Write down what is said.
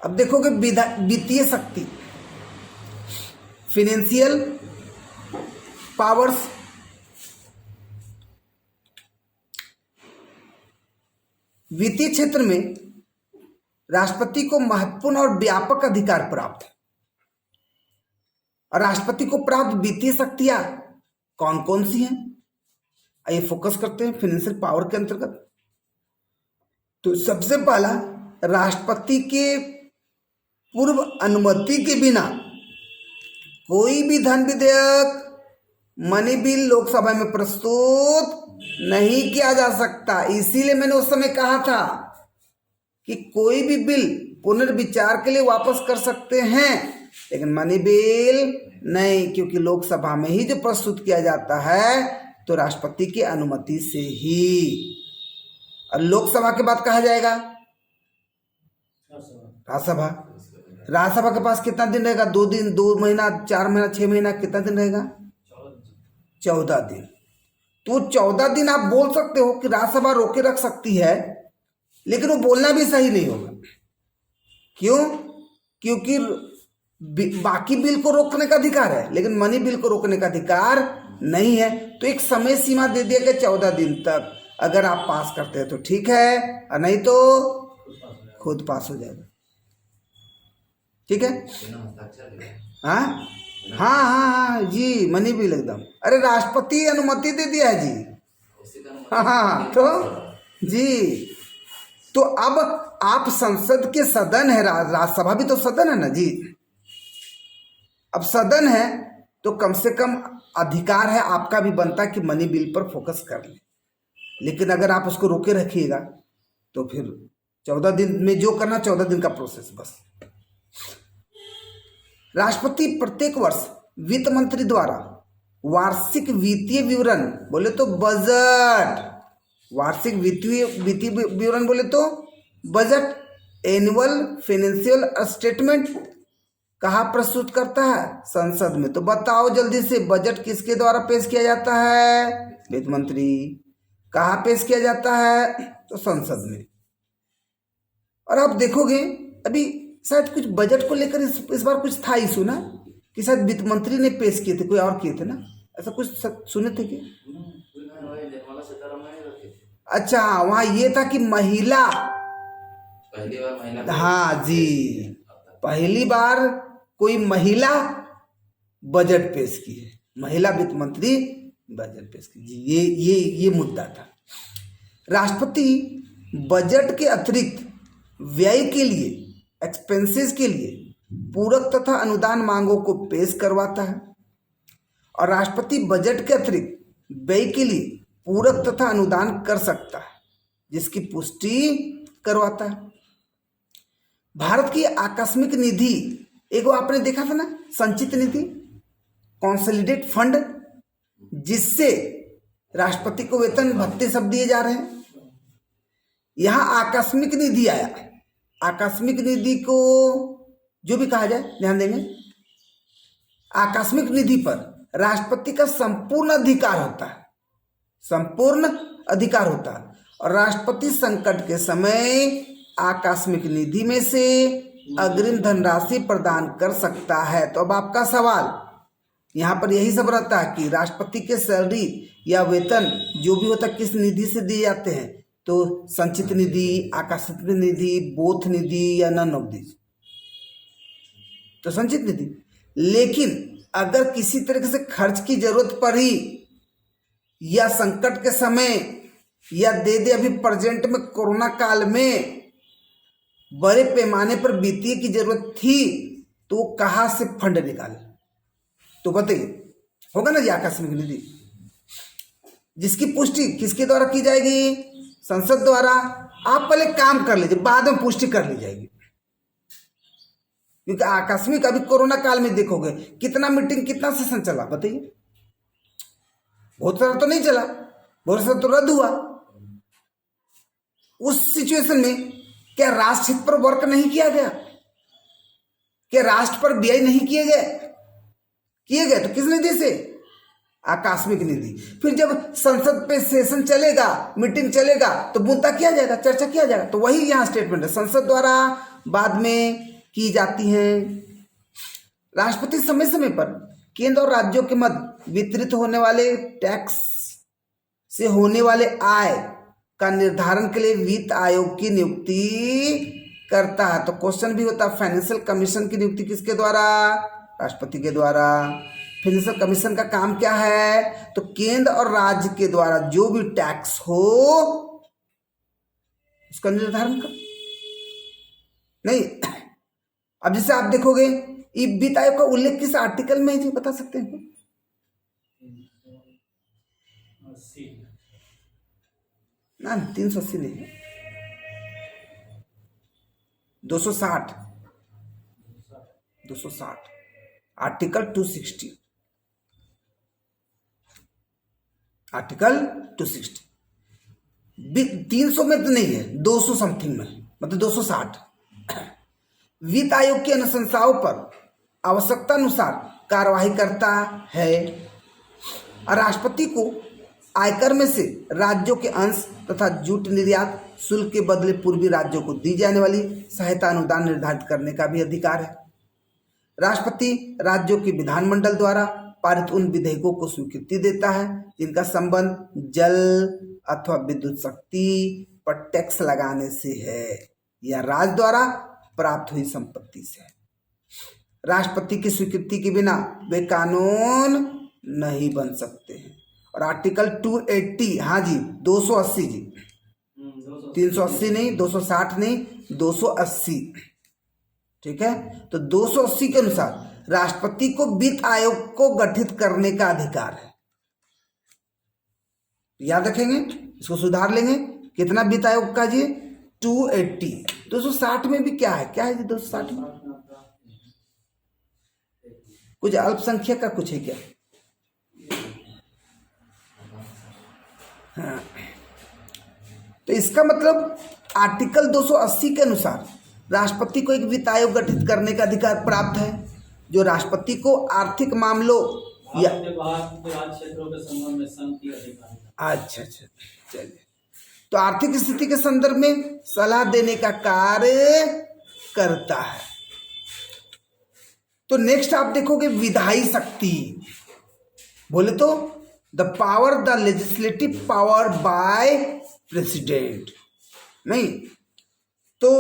अब देखोगे वित्तीय शक्ति, फिनेंशियल पावर्स, वित्तीय क्षेत्र में राष्ट्रपति को महत्वपूर्ण और व्यापक अधिकार प्राप्त है। और राष्ट्रपति को प्राप्त वित्तीय शक्तियां कौन कौन सी हैं, आइए फोकस करते हैं फाइनेंशियल पावर के अंतर्गत। तो सबसे पहला, राष्ट्रपति के पूर्व अनुमति के बिना कोई भी धन विधेयक, मनी बिल लोकसभा में प्रस्तुत नहीं किया जा सकता। इसीलिए मैंने उस समय कहा था कि कोई भी बिल पुनर्विचार के लिए वापस कर सकते हैं, लेकिन मनी बिल नहीं, क्योंकि लोकसभा में ही जो प्रस्तुत किया जाता है तो राष्ट्रपति की अनुमति से ही। और लोकसभा के बाद कहा जाएगा राज्यसभा। राज्यसभा के पास कितना दिन रहेगा? 2 दिन, 2 महीना, 4 महीना, 6 महीना, कितना दिन रहेगा? 14 दिन। तो 14 दिन आप बोल सकते हो कि राज्यसभा रोके रख सकती है, लेकिन वो बोलना भी सही नहीं होगा। क्यों? क्योंकि बाकी बिल को रोकने का अधिकार है, लेकिन मनी बिल को रोकने का अधिकार नहीं है। तो एक समय सीमा दे दिया कि 14 दिन तक अगर आप पास करते हैं तो ठीक है, और नहीं तो खुद पास हो जाएगा। ठीक है? हाँ हाँ हाँ हाँ जी, मनी बिल एकदम। अरे राष्ट्रपति अनुमति दे दिया है जी। हाँ हाँ तो जी, तो अब आप संसद के सदन है, राज्यसभा भी तो सदन है ना जी। अब सदन है तो कम से कम अधिकार है आपका भी बनता है कि मनी बिल पर फोकस कर ले। लेकिन अगर आप उसको रोके रखिएगा तो फिर 14 दिन में जो करना, 14 दिन का प्रोसेस बस। राष्ट्रपति प्रत्येक वर्ष वित्त मंत्री द्वारा वार्षिक वित्तीय विवरण, बोले तो बजट, वार्षिक वित्तीय विवरण बोले तो बजट, एनुअल फाइनेंशियल स्टेटमेंट कहाँ प्रस्तुत करता है? संसद में। तो बताओ जल्दी से, बजट किसके द्वारा पेश किया जाता है? वित्त मंत्री। कहाँ पेश किया जाता है? तो संसद में। और आप देखोगे अभी शायद कुछ बजट को लेकर इस बार कुछ था इशू ना, कि शायद वित्त मंत्री ने पेश किए थे, कोई और किए थे ना, ऐसा कुछ सुने थे कि? अच्छा, वहाँ ये था कि महिला, पहली बार महिला, हाँ जी, पहली बार कोई महिला बजट पेश की है, महिला वित्त मंत्री बजट पेश की जी। ये मुद्दा था। राष्ट्रपति बजट के अतिरिक्त व्यय के लिए, एक्सपेंसेस के लिए पूरक तथा अनुदान मांगों को पेश करवाता है। और राष्ट्रपति बजट के अतिरिक्त व्यय के लिए पूरक तथा अनुदान कर सकता है, जिसकी पुष्टि करवाता है। भारत की आकस्मिक निधि, एक वो आपने देखा था ना, संचित निधि, कंसोलिडेट फंड, जिससे राष्ट्रपति को वेतन भत्ते सब दिए जा रहे हैं। यहां आकस्मिक निधि आया। आकस्मिक निधि को जो भी कहा जाए, ध्यान देंगे, आकस्मिक निधि पर राष्ट्रपति का संपूर्ण अधिकार होता है, संपूर्ण अधिकार होता है। और राष्ट्रपति संकट के समय आकस्मिक निधि में से अग्रिम धनराशि प्रदान कर सकता है। तो अब आपका सवाल यहाँ पर यही सब रहता है कि राष्ट्रपति के सैलरी या वेतन जो भी होता है किस निधि से दिए जाते हैं? तो संचित निधि, आकस्मिक निधि, बोथ निधि या नन ऑफ दिस, तो संचित निधि। लेकिन अगर किसी तरीके से खर्च की जरूरत पड़ी या संकट के समय, या दे अभी प्रेजेंट में कोरोना काल में बड़े पैमाने पर वित्तीय की जरूरत थी, तो कहां से फंड निकाले? तो बताइए, होगा ना जी आकस्मिक निधि, जिसकी पुष्टि किसके द्वारा की जाएगी? संसद द्वारा। आप पहले काम कर लीजिए, बाद में पुष्टि कर ली जाएगी। क्योंकि आकस्मिक, अभी कोरोना काल में देखोगे कितना मीटिंग, कितना सेशन चला, बताइए। बहुत सारा तो नहीं चला, बहुत सारा तो रद्द हुआ। उस सिचुएशन में क्या राष्ट्र हित पर वर्क नहीं किया गया? क्या राष्ट्र पर व्यय नहीं किए गए? तो किस निधि से? आकस्मिक निधि। फिर जब संसद पे सेशन चलेगा, मीटिंग चलेगा, तो मुद्दा किया जाएगा, चर्चा किया जाएगा। तो वही यहाँ स्टेटमेंट है, संसद द्वारा, बाद में की जाती हैं। राष्ट्रपति समय समय पर केंद्र और राज्यों के मध्य वितरित होने वाले टैक्स से होने वाले आय का निर्धारण के लिए वित्त आयोग की नियुक्ति करता है। तो क्वेश्चन भी होता है, फाइनेंशियल कमीशन की नियुक्ति किसके द्वारा? राष्ट्रपति के द्वारा। फाइनेंशियल कमीशन का काम क्या है? तो केंद्र और राज्य के द्वारा जो भी टैक्स हो उसका निर्धारण कर नहीं। अब जैसे आप देखोगे वित्त आयोग का उल्लेख किस आर्टिकल में है जी, बता सकते हैं? ना 380 नहीं है, 260 आर्टिकल 260 आर्टिकल 260 300 में तो नहीं है, 200 समथिंग में, मतलब 260। वित्त आयोग की अनुशंसाओं पर आवश्यकता अनुसार कार्यवाही करता है और राष्ट्रपति को आयकर में से राज्यों के अंश तथा जूट निर्यात शुल्क के बदले पूर्वी राज्यों को दी जाने वाली सहायता अनुदान निर्धारित करने का भी अधिकार है। राष्ट्रपति राज्यों के विधानमंडल द्वारा पारित उन विधेयकों को स्वीकृति देता है जिनका संबंध जल अथवा विद्युत शक्ति पर टैक्स लगाने से है या राज्य द्वारा प्राप्त हुई संपत्ति से है। राष्ट्रपति की स्वीकृति के बिना वे कानून नहीं बन सकते हैं। और आर्टिकल 280, हाँ जी 280 जी, 380 नहीं, 260 नहीं, 280, ठीक है। तो 280 के अनुसार राष्ट्रपति को वित्त आयोग को गठित करने का अधिकार है। याद रखेंगे, इसको सुधार लेंगे। कितना वित्त आयोग का जी? 280। 260 में भी क्या है जी? 260 में कुछ अल्पसंख्यक का कुछ है क्या? हाँ, तो इसका मतलब आर्टिकल 280 के अनुसार राष्ट्रपति को एक वित्त आयोग गठित करने का अधिकार प्राप्त है जो राष्ट्रपति को आर्थिक मामलों या क्षेत्रों के संबंध में संघ की अधिकार। अच्छा, चलिए। तो आर्थिक स्थिति के संदर्भ में सलाह देने का कार्य करता है। तो नेक्स्ट आप देखोगे विधायी शक्ति। बोले तो the power, the legislative power by president, नहीं तो